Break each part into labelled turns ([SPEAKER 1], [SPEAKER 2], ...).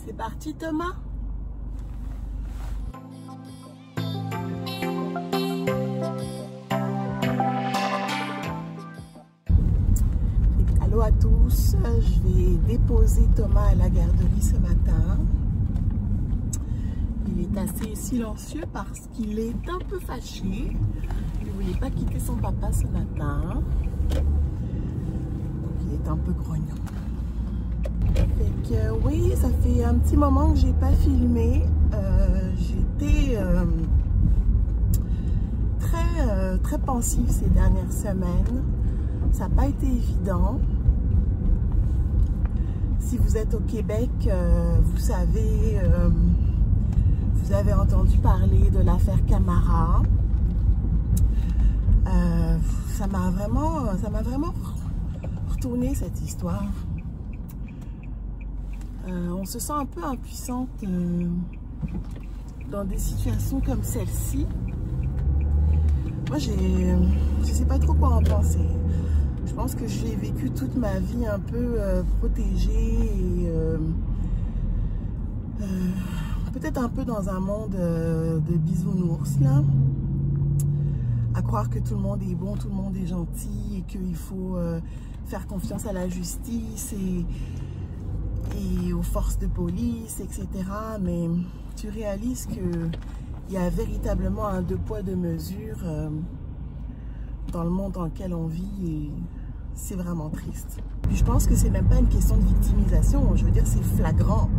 [SPEAKER 1] C'est parti Thomas. Allô à tous, je vais déposer Thomas à la garderie ce matin. Il est assez silencieux parce qu'il est un peu fâché. Il ne voulait pas quitter son papa ce matin. Donc il est un peu grognon. Fait que oui, ça fait un petit moment que j'ai pas filmé. J'étais très pensive ces dernières semaines. Ça n'a pas été évident. Si vous êtes au Québec, vous savez, vous avez entendu parler de l'affaire Camara. Ça m'a vraiment retourné cette histoire. On se sent un peu impuissante dans des situations comme celle-ci. Moi, je sais pas trop quoi en penser. Je pense que j'ai vécu toute ma vie un peu protégée et peut-être un peu dans un monde de bisounours, là. À croire que tout le monde est bon, tout le monde est gentil et qu'il faut faire confiance à la justice et aux forces de police, etc. Mais tu réalises qu'il y a véritablement un deux poids, deux mesures dans le monde dans lequel on vit et c'est vraiment triste. Puis je pense que c'est même pas une question de victimisation, je veux dire c'est flagrant.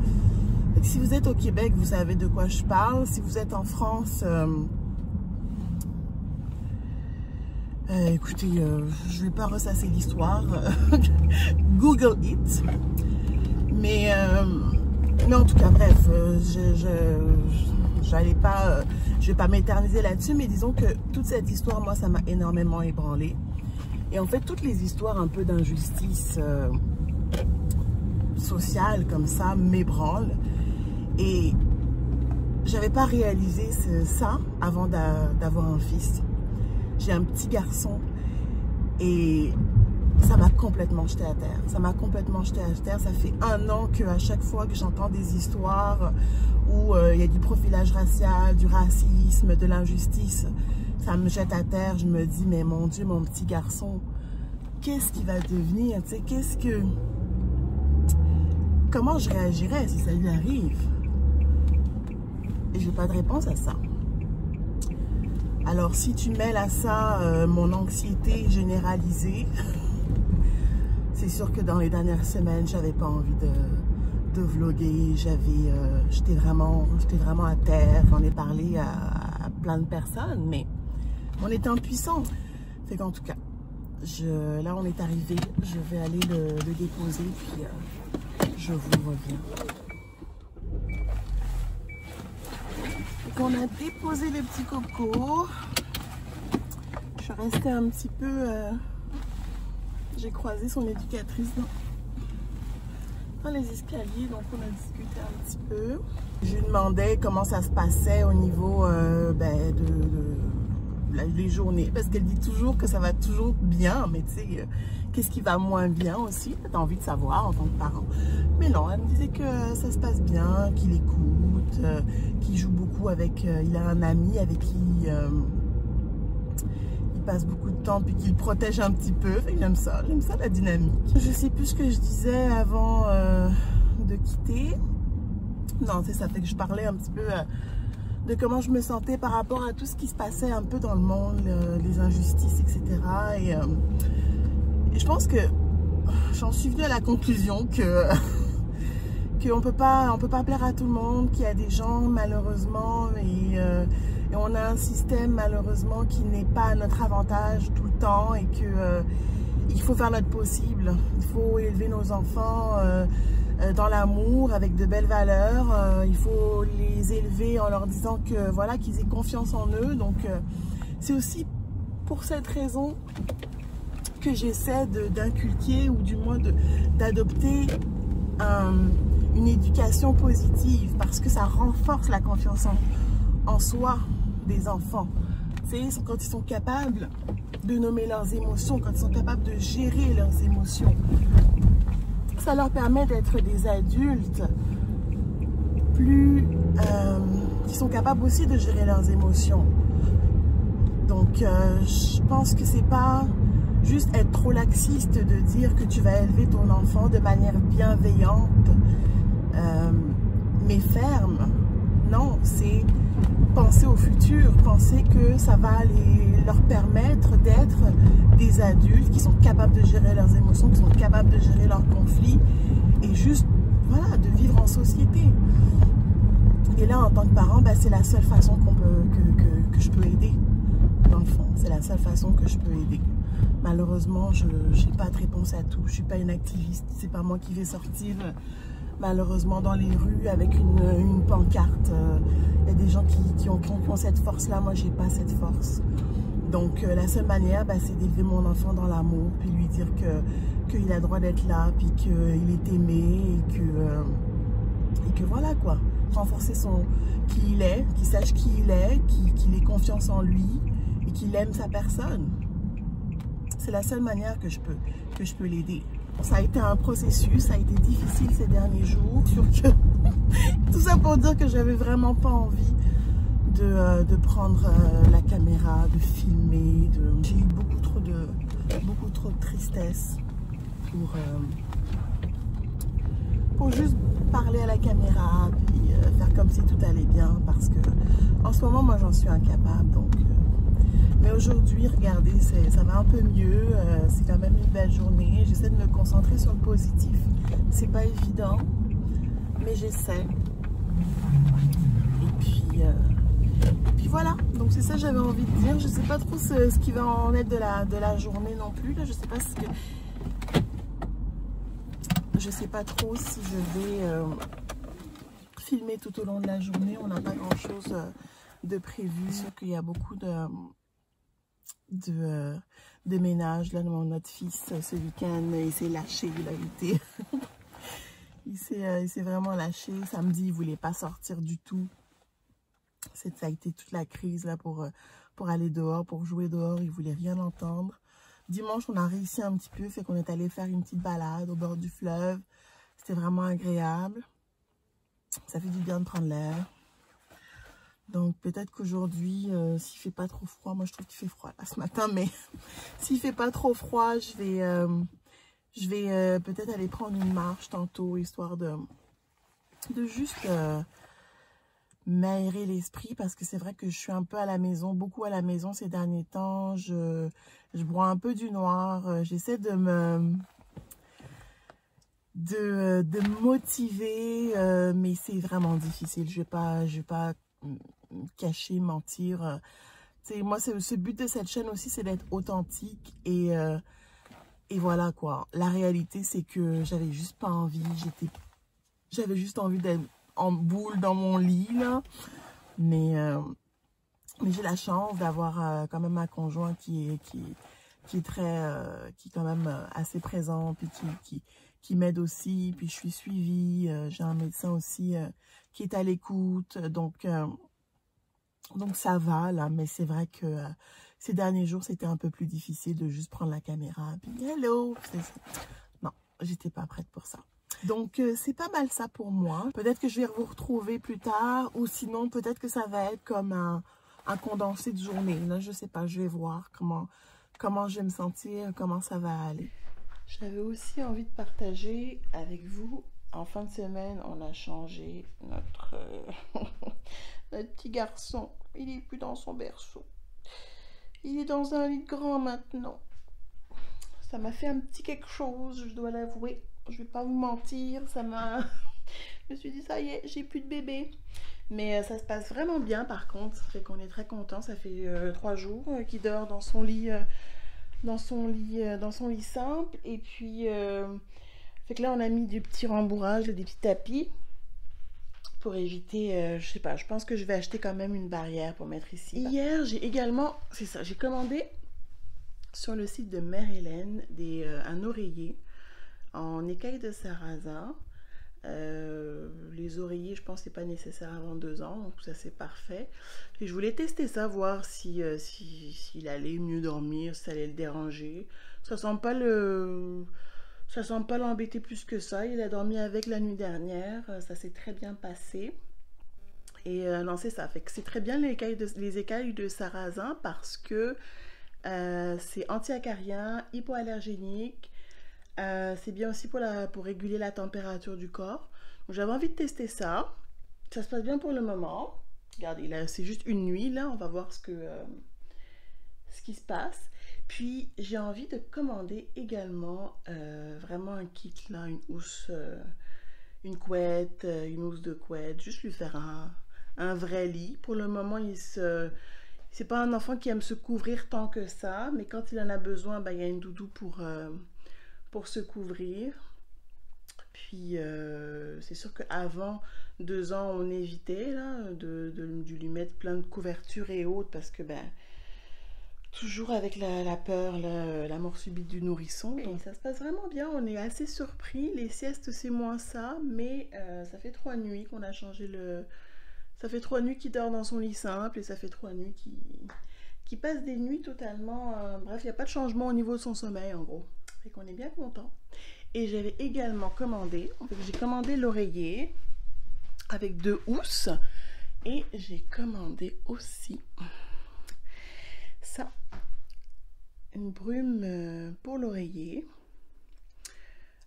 [SPEAKER 1] Donc, si vous êtes au Québec, vous savez de quoi je parle. Si vous êtes en France, écoutez, je vais pas ressasser l'histoire. Google it. Mais en tout cas, bref, je vais pas m'éterniser là-dessus, mais disons que toute cette histoire, moi, ça m'a énormément ébranlée. Et en fait, toutes les histoires un peu d'injustice sociale comme ça m'ébranlent. Et j'avais pas réalisé ça avant d'avoir un fils. J'ai un petit garçon et ça m'a complètement jeté à terre. Ça m'a complètement jeté à terre. Ça fait 1 an qu'à chaque fois que j'entends des histoires où il y a du profilage racial, du racisme, de l'injustice, ça me jette à terre. Je me dis, mais mon Dieu, mon petit garçon, qu'est-ce qu'il va devenir? Tu sais, comment je réagirais si ça lui arrive? Et j'ai pas de réponse à ça. Alors, si tu mêles à ça mon anxiété généralisée, c'est sûr que dans les dernières semaines, j'avais pas envie de vlogger. J'étais vraiment à terre. J'en ai parlé à plein de personnes, mais on était impuissants. Fait qu'en tout cas, là on est arrivé. Je vais aller le déposer, puis je vous reviens. Donc on a déposé le petit coco. Je suis restée un petit peu... j'ai croisé son éducatrice dans les escaliers, donc on a discuté un petit peu. Je lui demandais comment ça se passait au niveau les journées, parce qu'elle dit toujours que ça va toujours bien, mais tu sais, qu'est-ce qui va moins bien aussi? T'as envie de savoir en tant que parent. Mais non, elle me disait que ça se passe bien, qu'il écoute, qu'il joue beaucoup avec... il a un ami avec qui... passe beaucoup de temps puis qu'il protège un petit peu. J'aime ça la dynamique. Je sais plus ce que je disais avant de quitter. Non, c'est ça, fait que je parlais un petit peu de comment je me sentais par rapport à tout ce qui se passait un peu dans le monde, les injustices, etc. Et je pense que j'en suis venue à la conclusion que qu'on peut pas plaire à tout le monde, qu'il y a des gens malheureusement et on a un système malheureusement qui n'est pas à notre avantage tout le temps et que il faut faire notre possible. Il faut élever nos enfants dans l'amour, avec de belles valeurs. Il faut les élever en leur disant que voilà, qu'ils aient confiance en eux. Donc c'est aussi pour cette raison que j'essaie d'inculquer ou du moins d'adopter une éducation positive, parce que ça renforce la confiance en soi des enfants. Tu sais, quand ils sont capables de nommer leurs émotions, quand ils sont capables de gérer leurs émotions, ça leur permet d'être des adultes plus, qui sont capables aussi de gérer leurs émotions. Donc, je pense que c'est pas juste être trop laxiste de dire que tu vas élever ton enfant de manière bienveillante, mais ferme. Non, c'est penser au futur, penser que ça va leur permettre d'être des adultes qui sont capables de gérer leurs émotions, qui sont capables de gérer leurs conflits et juste, voilà, de vivre en société. Et là, en tant que parent, ben, c'est la seule façon que je peux aider, dans le fond. C'est la seule façon que je peux aider. Malheureusement, je n'ai pas de réponse à tout. Je ne suis pas une activiste. C'est pas moi qui vais sortir, malheureusement, dans les rues avec une pancarte. Il y a des gens qui ont cette force-là. Moi, je n'ai pas cette force. Donc, la seule manière, ben, c'est d'élever mon enfant dans l'amour, puis lui dire qu'il a le droit d'être là, puis qu'il est aimé, et que voilà, quoi. Renforcer qui il est, qu'il sache qui il est, qu'il ait confiance en lui, et qu'il aime sa personne. C'est la seule manière que je peux l'aider. Ça a été un processus, ça a été difficile ces derniers jours. Tout ça pour dire que j'avais vraiment pas envie de prendre la caméra, de filmer. J'ai eu beaucoup trop de tristesse pour juste parler à la caméra, puis faire comme si tout allait bien, parce que en ce moment, moi, j'en suis incapable. Donc, mais aujourd'hui, regardez, ça va un peu mieux. C'est quand même une belle journée. J'essaie de me concentrer sur le positif. C'est pas évident, mais j'essaie. Et puis voilà. Donc c'est ça que j'avais envie de dire. Je sais pas trop ce qui va en être de la journée non plus. Là, je sais pas je sais pas trop si je vais filmer tout au long de la journée. On n'a pas grand chose de prévu. C'est sûr qu'il y a beaucoup de ménage. Là, notre fils, ce week-end, il s'est lâché. Il s'est vraiment lâché. Samedi, il voulait pas sortir du tout. Ça a été toute la crise là pour aller dehors, pour jouer dehors. Il voulait rien entendre. Dimanche, on a réussi un petit peu, fait qu'on est allé faire une petite balade au bord du fleuve. C'était vraiment agréable. Ça fait du bien de prendre l'air. Donc peut-être qu'aujourd'hui, s'il fait pas trop froid, moi je trouve qu'il fait froid là ce matin, mais s'il fait pas trop froid, je vais peut-être aller prendre une marche tantôt, histoire de juste m'aérer l'esprit, parce que c'est vrai que je suis un peu à la maison, beaucoup à la maison ces derniers temps. Je bois un peu du noir, j'essaie de me motiver, mais c'est vraiment difficile. Je vais pas cacher, mentir. Moi, ce but de cette chaîne aussi, c'est d'être authentique et voilà quoi. La réalité, c'est que j'avais juste pas envie. J'avais juste envie d'être en boule dans mon lit là. Mais j'ai la chance d'avoir quand même un conjoint qui est quand même assez présent, puis qui m'aide aussi, puis je suis suivie. J'ai un médecin aussi qui est à l'écoute, donc ça va là. Mais c'est vrai que ces derniers jours, c'était un peu plus difficile de juste prendre la caméra, puis hello. Non, j'étais pas prête pour ça. Donc c'est pas mal ça pour moi. Peut-être que je vais vous retrouver plus tard, ou sinon peut-être que ça va être comme un condensé de journée. Là, je sais pas, je vais voir comment je vais me sentir, comment ça va aller. J'avais aussi envie de partager avec vous. En fin de semaine, on a changé notre petit garçon. Il n'est plus dans son berceau. Il est dans un lit grand maintenant. Ça m'a fait un petit quelque chose, je dois l'avouer. Je vais pas vous mentir, ça m'a... Je me suis dit, ça y est, j'ai plus de bébé. Mais ça se passe vraiment bien par contre. Ça fait qu'on est très content. Ça fait 3 jours qu'il dort dans son lit... dans son lit simple. Et puis fait que là on a mis des petits rembourrages, des petits tapis pour éviter, je sais pas, je pense que je vais acheter quand même une barrière pour mettre ici. Hier j'ai également, c'est ça, j'ai commandé sur le site de Mère Hélène un oreiller en écaille de sarrasin. Les oreillers, je pense que c'est pas nécessaire avant 2 ans, donc ça c'est parfait. Et je voulais tester ça, voir s'il allait mieux dormir, si ça allait le déranger. Ça semble pas l'embêter plus que ça. Il a dormi avec la nuit dernière, ça s'est très bien passé. Et non, c'est ça. Fait que c'est très bien les écailles de sarrasin parce que c'est anti-acarien, hypoallergénique. C'est bien aussi pour réguler la température du corps. Donc j'avais envie de tester ça. Ça se passe bien pour le moment. Regardez, là, c'est juste une nuit. Là, on va voir ce qui se passe. Puis, j'ai envie de commander également vraiment un kit, là, une housse, une couette, une housse de couette. Juste lui faire un vrai lit. Pour le moment, c'est pas un enfant qui aime se couvrir tant que ça. Mais quand il en a besoin, ben, il y a une doudou pour se couvrir. Puis c'est sûr qu'avant 2 ans, on évitait là, de lui mettre plein de couvertures et autres parce que ben toujours avec la peur, la mort subite du nourrisson. Donc ça se passe vraiment bien, on est assez surpris. Les siestes c'est moins ça, mais ça fait 3 nuits qu'on a changé ça fait 3 nuits qu'il dort dans son lit simple et ça fait 3 nuits qu'il passe des nuits totalement... bref, il n'y a pas de changement au niveau de son sommeil en gros. Fait qu'on est bien content. Et j'avais également commandé, en fait, j'ai commandé l'oreiller avec 2 housses. Et j'ai commandé aussi ça, une brume pour l'oreiller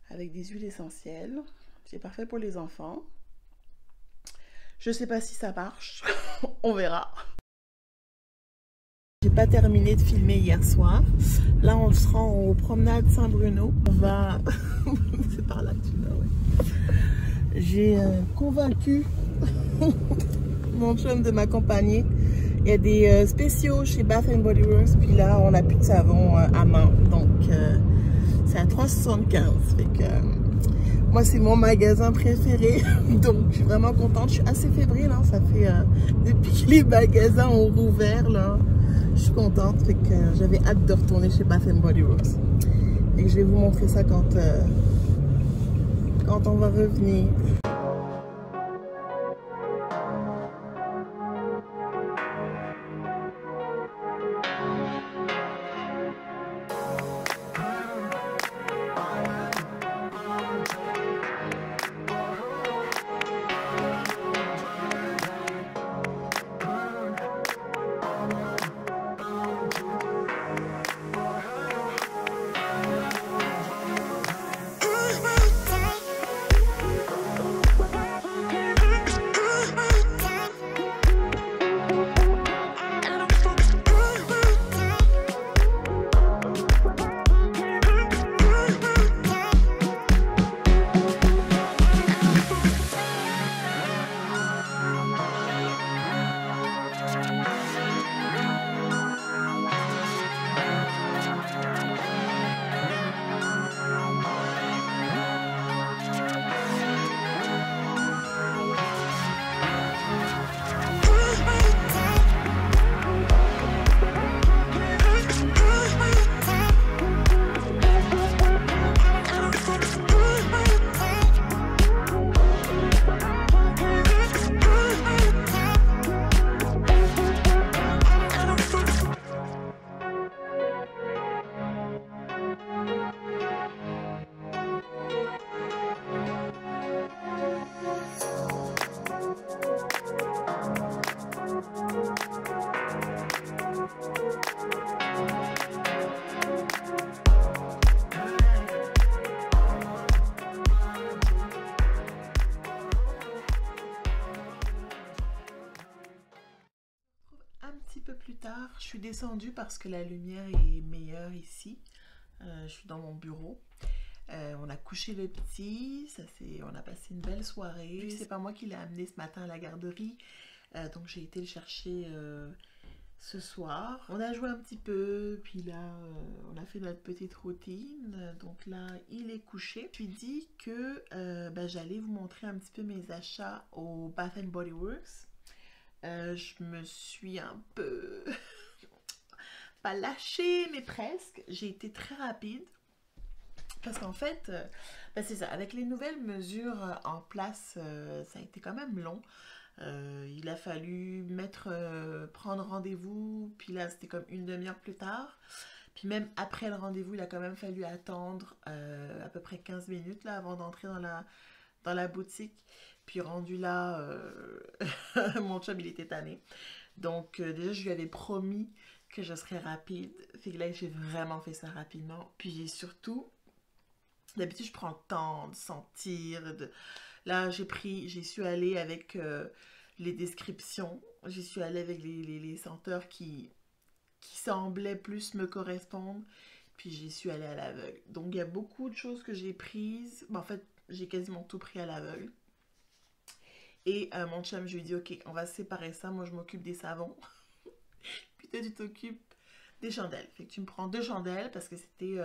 [SPEAKER 1] avec des huiles essentielles. C'est parfait pour les enfants. Je sais pas si ça marche, on verra. J'ai pas terminé de filmer hier soir. Là, on se rend aux promenades Saint-Bruno. On va... c'est par là que tu vas, ouais. J'ai convaincu mon chum de m'accompagner. Il y a des spéciaux chez Bath & Body Works. Puis là, on n'a plus de savon à main. Donc, c'est à 3,75. Fait que... moi, c'est mon magasin préféré, donc je suis vraiment contente. Je suis assez fébrile, hein. Ça fait depuis que les magasins ont rouvert, là, je suis contente. Fait que j'avais hâte de retourner chez Bath & Body Works. Et je vais vous montrer ça quand on va revenir. Plus tard, je suis descendue parce que la lumière est meilleure ici. Je suis dans mon bureau. On a couché le petit, on a passé une belle soirée. C'est pas moi qui l'ai amené ce matin à la garderie, donc j'ai été le chercher ce soir. On a joué un petit peu, puis là on a fait notre petite routine. Donc là il est couché. Je me suis dit que j'allais vous montrer un petit peu mes achats au Bath & Body Works. Je me suis un peu pas lâchée mais presque. J'ai été très rapide parce qu'en fait c'est ça, avec les nouvelles mesures en place, ça a été quand même long. Il a fallu prendre rendez-vous, puis là c'était comme une demi-heure plus tard, puis même après le rendez-vous il a quand même fallu attendre à peu près 15 minutes là, avant d'entrer dans la boutique. Puis rendu là,
[SPEAKER 2] Mon chum, il était tanné. Donc, déjà, je lui avais promis que je serais rapide. Fait que là, j'ai vraiment fait ça rapidement. Puis, j'ai surtout... D'habitude, je prends le temps de sentir. Là, j'y suis allée avec les descriptions. J'y suis allée avec les senteurs qui semblaient plus me correspondre. Puis, j'y suis allée à l'aveugle. Donc, il y a beaucoup de choses que j'ai prises. Ben, en fait, j'ai quasiment tout pris à l'aveugle. Et mon chum, je lui dis, ok, on va séparer ça. Moi, je m'occupe des savons. Puis toi, tu t'occupes des chandelles. Fait que tu me prends 2 chandelles parce que c'était...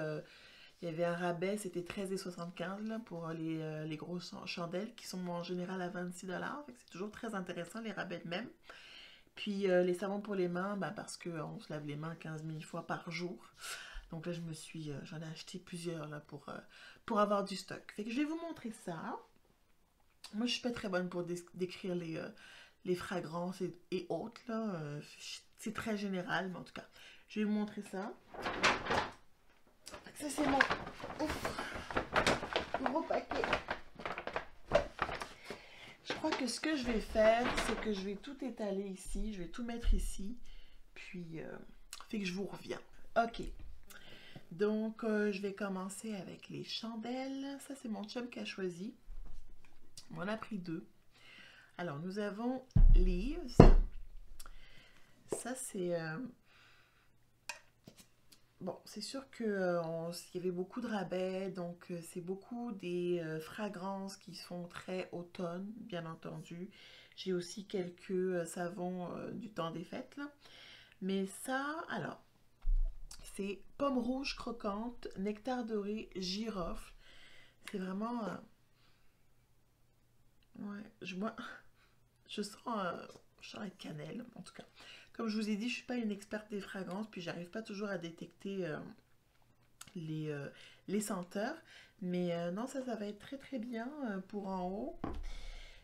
[SPEAKER 2] il y avait un rabais, c'était 13,75 là, pour les grosses chandelles qui sont en général à 26 $. Fait que c'est toujours très intéressant, les rabais de même. Puis les savons pour les mains, bah, parce qu'on se lave les mains 15 000 fois par jour. Donc là, j'en ai acheté plusieurs là, pour avoir du stock. Fait que je vais vous montrer ça. Moi, je suis pas très bonne pour décrire les fragrances et autres, là. C'est très général, mais en tout cas, je vais vous montrer ça. Ça, c'est mon gros paquet. Je crois que ce que je vais faire, c'est que je vais tout étaler ici. Je vais tout mettre ici. Puis, fait que je vous reviens. Ok. Donc, je vais commencer avec les chandelles. Ça, c'est mon chum qui a choisi. On en a pris 2. Alors, nous avons Leaves. Ça, c'est... Bon, c'est sûr qu'il y avait beaucoup de rabais, donc c'est beaucoup des fragrances qui sont très automne, bien entendu. J'ai aussi quelques savons du temps des fêtes, là. Mais ça, alors, c'est pomme rouge croquante, nectar doré, girofle. C'est vraiment... ouais, je sens la cannelle, en tout cas. Comme je vous ai dit, je ne suis pas une experte des fragrances, puis j'arrive pas toujours à détecter les, euh, les senteurs. Mais non, ça va être très très bien pour en haut.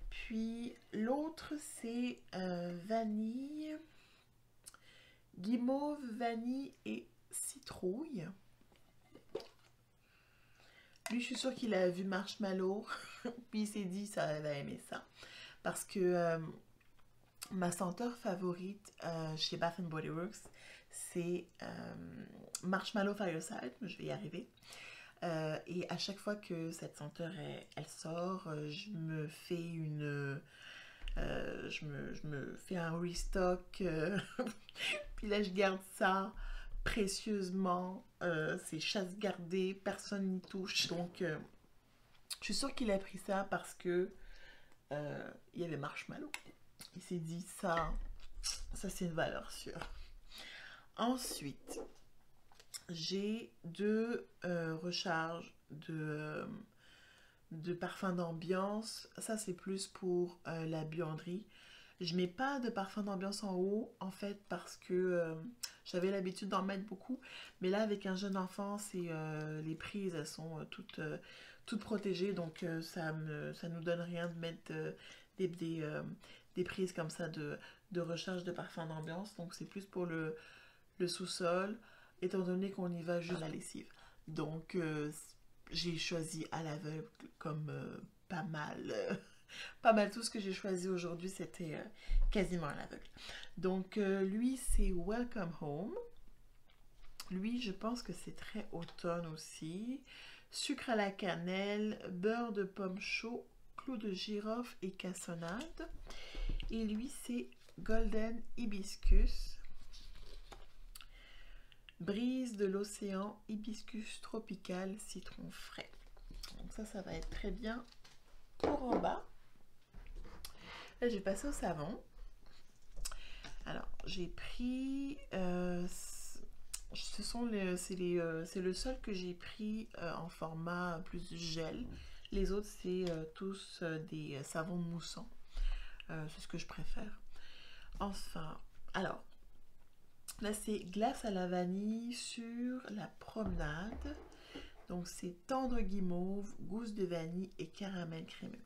[SPEAKER 2] Puis l'autre, c'est vanille, guimauve, vanille et citrouille. Lui, je suis sûre qu'il a vu Marshmallow, puis il s'est dit ça va aimer ça. Parce que ma senteur favorite chez Bath Body Works, c'est Marshmallow Fireside, je vais y arriver. Et à chaque fois que cette senteur elle sort, je me fais je me fais un restock. Puis là, je garde ça précieusement. C'est chasse gardée, personne n'y touche. Donc, je suis sûre qu'il a pris ça parce que il y avait Marshmallow. Il s'est dit ça c'est une valeur sûre. Ensuite, j'ai 2 recharges de parfum d'ambiance. Ça, c'est plus pour la buanderie. Je mets pas de parfum d'ambiance en haut, en fait, parce que j'avais l'habitude d'en mettre beaucoup. Mais là, avec un jeune enfant, les prises, elles sont toutes protégées. Donc, ça nous donne rien de mettre des prises comme ça de recharge de parfum d'ambiance. Donc, c'est plus pour le sous-sol, étant donné qu'on y va juste à la lessive. Donc, j'ai choisi à l'aveugle comme pas mal. Pas mal tout ce que j'ai choisi aujourd'hui, c'était quasiment à l'aveugle. Donc, lui, c'est Welcome Home. Lui, je pense que c'est très automne aussi. Sucre à la cannelle, beurre de pomme chaud, clou de girofle et cassonade. Et lui, c'est Golden Hibiscus. Brise de l'océan, hibiscus tropical, citron frais. Donc ça va être très bien pour en bas. Là, j'ai passé au savon. Alors, j'ai pris... c'est le seul que j'ai pris en format plus gel. Les autres, c'est tous des savons moussants. C'est ce que je préfère. Enfin, alors, là, c'est glace à la vanille sur la promenade. Donc, c'est tendre guimauve, gousse de vanille et caramel crémeux.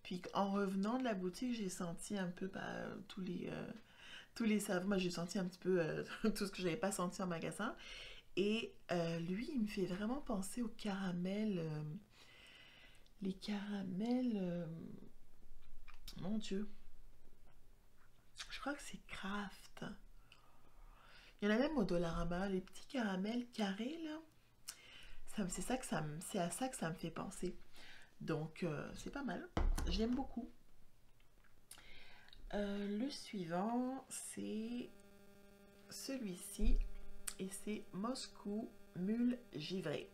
[SPEAKER 2] Puis, en revenant de la boutique, j'ai senti un peu tous les savons. Moi, j'ai senti un petit peu tout ce que je n'avais pas senti en magasin. Et lui, il me fait vraiment penser aux caramels. Les caramels... mon Dieu. crois que c'est Kraft. Il y en a même au Dollarama, les petits caramels carrés là. C'est à ça que ça me fait penser. Donc c'est pas mal. J'aime beaucoup. Le suivant, c'est celui-ci. Et c'est Moscou Mule Givré.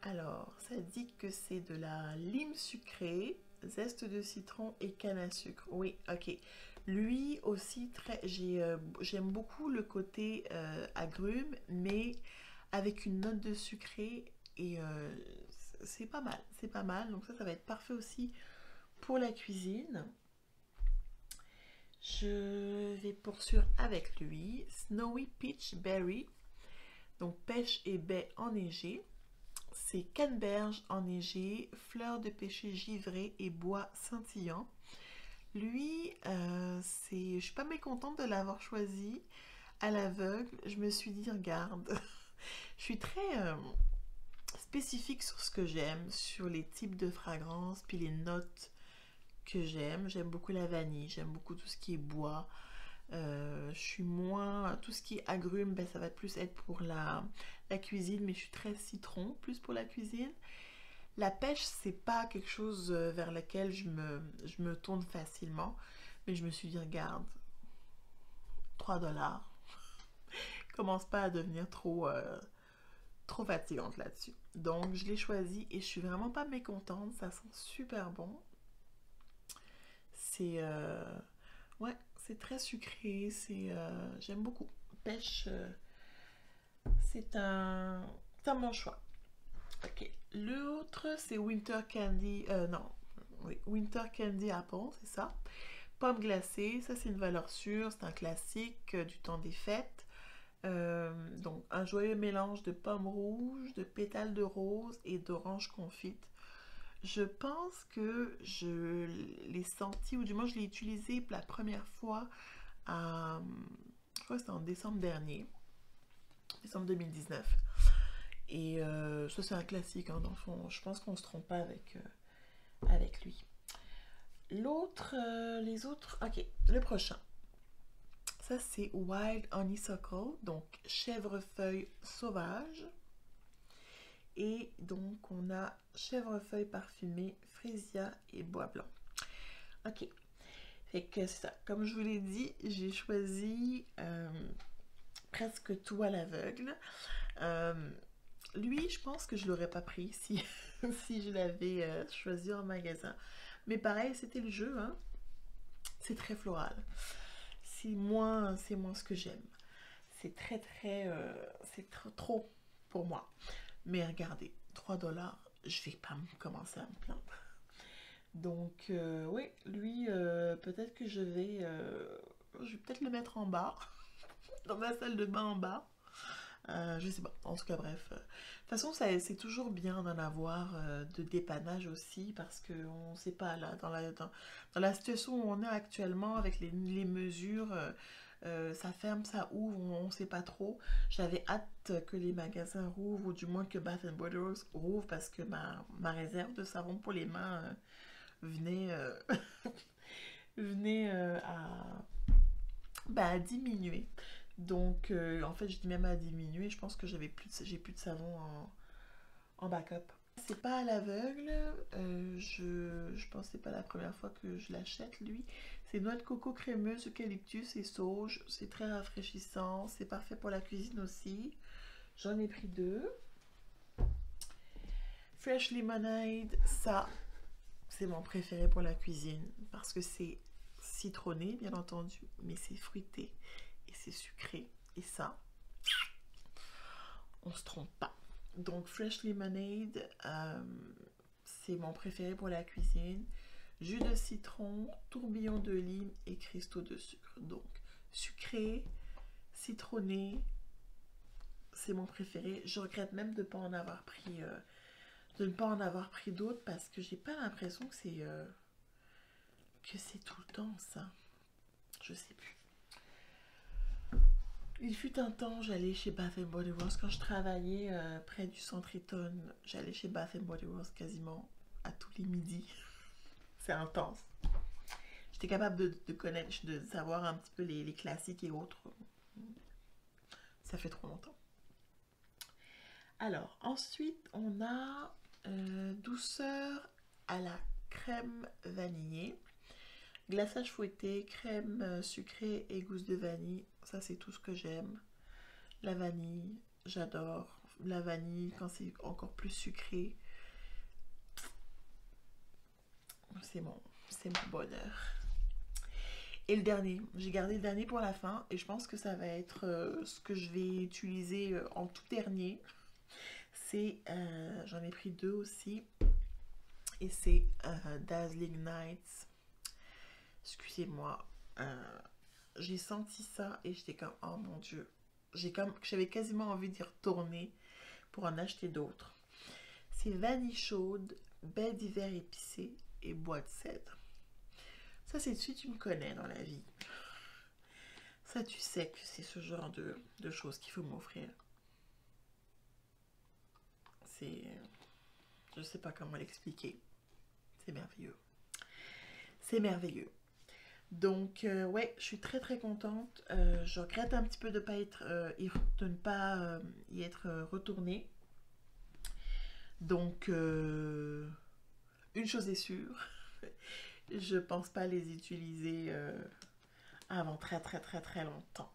[SPEAKER 2] Alors, ça dit que c'est de la lime sucrée, zeste de citron et canne à sucre. Oui, ok. Lui aussi, j'aime beaucoup le côté agrumes, mais avec une note de sucré. Et c'est pas mal, c'est pas mal. Donc ça va être parfait aussi pour la cuisine. Je vais poursuivre avec lui. Snowy Peach Berry. Donc pêche et baie enneigée. C'est canneberge enneigée, fleurs de pêcher givrées et bois scintillant. Lui, je suis pas mécontente de l'avoir choisi à l'aveugle. Je me suis dit, regarde, je suis très spécifique sur ce que j'aime, sur les types de fragrances, puis les notes que j'aime. J'aime beaucoup la vanille, j'aime beaucoup tout ce qui est bois. Je suis moins... Tout ce qui est agrumes, ben, ça va plus être pour la cuisine, mais je suis très citron, plus pour la cuisine. La pêche, c'est pas quelque chose vers lequel je me tourne facilement. Mais je me suis dit, regarde, 3$. Commence pas à devenir trop fatigante là-dessus. Donc, je l'ai choisi et je suis vraiment pas mécontente. Ça sent super bon. C'est... ouais, c'est très sucré. J'aime beaucoup. Pêche, c'est un bon choix. Ok. L'autre, c'est Winter Candy. Non. Oui, Winter Candy Apple, c'est ça. Pomme glacée, ça c'est une valeur sûre. C'est un classique du temps des fêtes. Donc, un joyeux mélange de pommes rouges, de pétales de rose et d'orange confite. Je pense que je l'ai senti, ou du moins je l'ai utilisé pour la première fois je crois que c'était en décembre dernier, décembre 2019. Et ça c'est un classique, hein, dans le fond. Je pense qu'on ne se trompe pas avec lui. L'autre, les autres, ok, le prochain. Ça c'est Wild Honeysuckle, donc chèvrefeuille sauvage. Et donc on a chèvrefeuille parfumée, frésia et bois blanc. Ok, fait que ça, comme je vous l'ai dit, j'ai choisi presque tout à l'aveugle. Lui, je pense que je l'aurais pas pris si, si je l'avais choisi en magasin. Mais pareil, c'était le jeu, hein. C'est très floral. C'est moins ce que j'aime. C'est c'est trop pour moi. Mais regardez, 3$, je vais pas commencer à me plaindre. Donc, oui, lui, peut-être que je vais peut-être le mettre en bas, dans ma salle de bain en bas. Je sais pas, en tout cas, bref. De toute façon, c'est toujours bien d'en avoir de dépannage aussi, parce qu'on ne sait pas, là, dans la situation où on est actuellement, avec les mesures, ça ferme, ça ouvre, on ne sait pas trop. J'avais hâte que les magasins rouvrent, ou du moins que Bath & Body Works rouvre, parce que ma réserve de savon pour les mains venait, à diminuer. Donc, en fait, je dis même à diminuer. Je pense que j'ai plus de savon en backup. C'est pas à l'aveugle. Je pense que c'est pas la première fois que je l'achète, lui. C'est noix de coco crémeuse, eucalyptus et sauge. C'est très rafraîchissant. C'est parfait pour la cuisine aussi. J'en ai pris 2. Fresh Lemonade, ça, c'est mon préféré pour la cuisine. Parce que c'est citronné, bien entendu, mais c'est fruité. C'est sucré, et ça, on se trompe pas. Donc Fresh Lemonade, c'est mon préféré pour la cuisine. Jus de citron, tourbillon de lime et cristaux de sucre. Donc sucré, citronné, c'est mon préféré. Je regrette même de ne pas en avoir pris, d'autres, parce que j'ai pas l'impression que c'est tout le temps ça. Je sais plus. Il fut un temps, j'allais chez Bath & Body Works. Quand je travaillais près du centre Eaton, j'allais chez Bath & Body Works quasiment à tous les midis. C'est intense. j'étais capable de connaître, de savoir un petit peu les classiques et autres. Ça fait trop longtemps. Alors, ensuite, on a douceur à la crème vanillée. Glaçage fouetté, crème sucrée et gousse de vanille. Ça, c'est tout ce que j'aime. La vanille, j'adore. La vanille, quand c'est encore plus sucré, c'est mon bonheur. Et le dernier, j'ai gardé le dernier pour la fin. Et je pense que ça va être ce que je vais utiliser en tout dernier. C'est, j'en ai pris 2 aussi. Et c'est Dazzling Nights. Excusez-moi, j'ai senti ça et j'étais comme, oh mon Dieu. J'avais quasiment envie d'y retourner pour en acheter d'autres. C'est vanille chaude, baie d'hiver épicée et bois de cèdre. Ça, c'est si tu me connais dans la vie. Ça, tu sais que c'est ce genre de choses qu'il faut m'offrir. C'est... Je sais pas comment l'expliquer. C'est merveilleux. C'est merveilleux. Donc, ouais, je suis très très contente. Je regrette un petit peu de ne pas y être retournée. Donc, une chose est sûre, je pense pas les utiliser avant très très très très longtemps.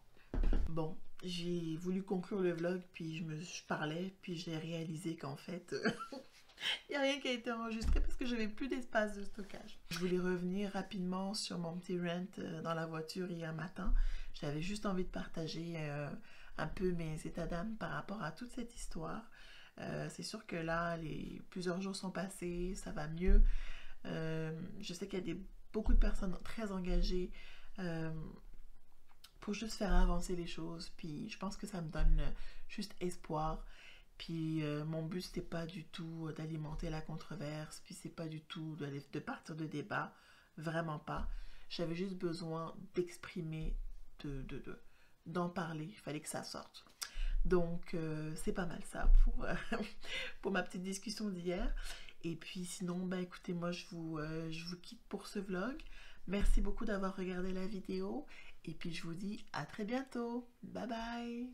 [SPEAKER 2] Bon, j'ai voulu conclure le vlog, puis je parlais, puis j'ai réalisé qu'en fait... Il n'y a rien qui a été enregistré parce que je n'avais plus d'espace de stockage. Je voulais revenir rapidement sur mon petit rant dans la voiture hier matin. J'avais juste envie de partager un peu mes états d'âme par rapport à toute cette histoire. C'est sûr que là, plusieurs jours sont passés, ça va mieux. Je sais qu'il y a beaucoup de personnes très engagées pour juste faire avancer les choses. Puis je pense que ça me donne juste espoir. Puis mon but, c'était pas du tout d'alimenter la controverse, puis c'est pas du tout de partir de débat, vraiment pas. J'avais juste besoin d'exprimer, d'en parler, il fallait que ça sorte. Donc c'est pas mal ça pour ma petite discussion d'hier. Et puis sinon, bah écoutez, moi je vous quitte pour ce vlog. Merci beaucoup d'avoir regardé la vidéo. Et puis je vous dis à très bientôt. Bye bye.